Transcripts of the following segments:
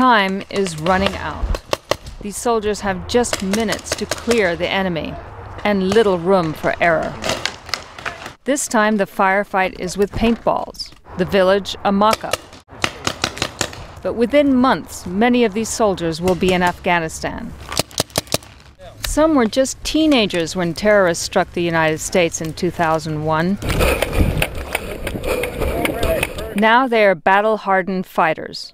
Time is running out. These soldiers have just minutes to clear the enemy, and little room for error. This time the firefight is with paintballs, the village a mock-up. But within months, many of these soldiers will be in Afghanistan. Some were just teenagers when terrorists struck the United States in 2001. Now they are battle-hardened fighters.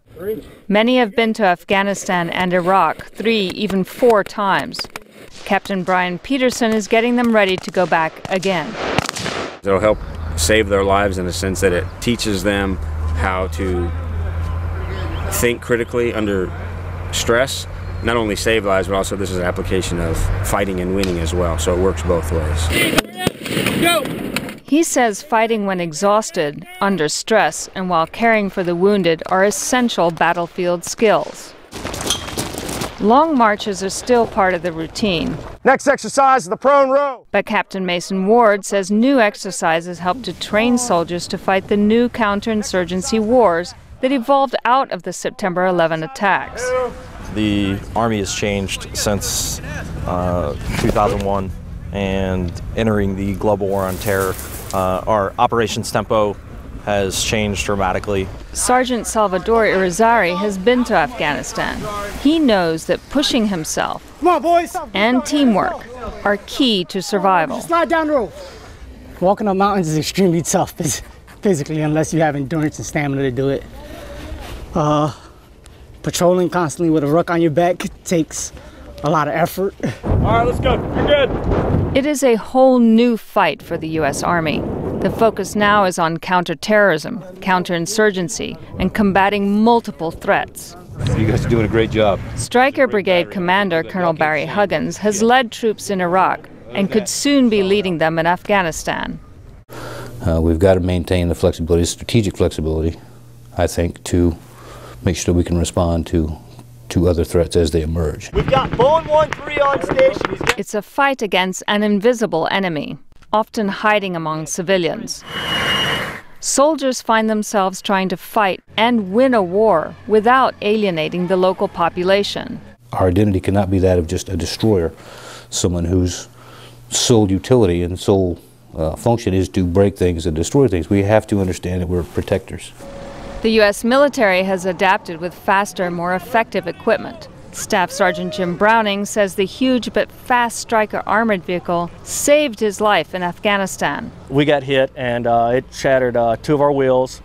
Many have been to Afghanistan and Iraq 3, even 4 times. Captain Brian Peterson is getting them ready to go back again. It'll help save their lives in the sense that it teaches them how to think critically under stress. Not only save lives, but also this is an application of fighting and winning as well, so it works both ways. Go! He says fighting when exhausted, under stress, and while caring for the wounded are essential battlefield skills. Long marches are still part of the routine. Next exercise is the prone row. But Captain Mason Ward says new exercises help to train soldiers to fight the new counterinsurgency wars that evolved out of the September 11 attacks. The Army has changed since 2001 and entering the global war on terror. Our operations tempo has changed dramatically. Sergeant Salvador Irizarry has been to Afghanistan. He knows that pushing himself and teamwork are key to survival. Slide down the road. Walking up mountains is extremely tough physically unless you have endurance and stamina to do it. Patrolling constantly with a ruck on your back takes a lot of effort. All right, let's go. You're good. It is a whole new fight for the U.S. Army. The focus now is on counterterrorism, counterinsurgency, and combating multiple threats. You guys are doing a great job. Stryker Brigade Commander Colonel Barry Huggins has led troops in Iraq and could soon be leading them in Afghanistan. We've got to maintain the flexibility, strategic flexibility, I think, to make sure we can respond to other threats as they emerge. We've got Borne 1-3 on station. It's a fight against an invisible enemy, often hiding among civilians. Soldiers find themselves trying to fight and win a war without alienating the local population. Our identity cannot be that of just a destroyer, someone whose sole utility and sole function is to break things and destroy things. We have to understand that we're protectors. The U.S. military has adapted with faster, more effective equipment. Staff Sergeant Jim Browning says the huge but fast Stryker armored vehicle saved his life in Afghanistan. We got hit and it shattered 2 of our wheels.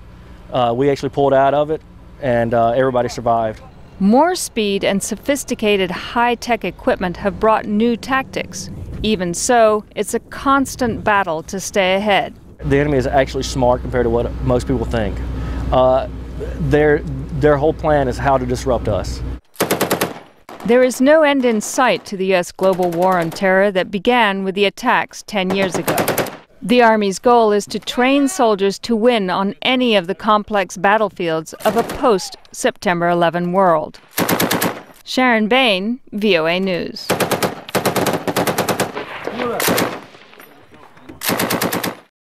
We actually pulled out of it and everybody survived. More speed and sophisticated high-tech equipment have brought new tactics. Even so, it's a constant battle to stay ahead. The enemy is actually smart compared to what most people think. Their whole plan is how to disrupt us. There is no end in sight to the U.S. global war on terror that began with the attacks 10 years ago. The Army's goal is to train soldiers to win on any of the complex battlefields of a post-September 11 world. Sharon Bain, VOA News.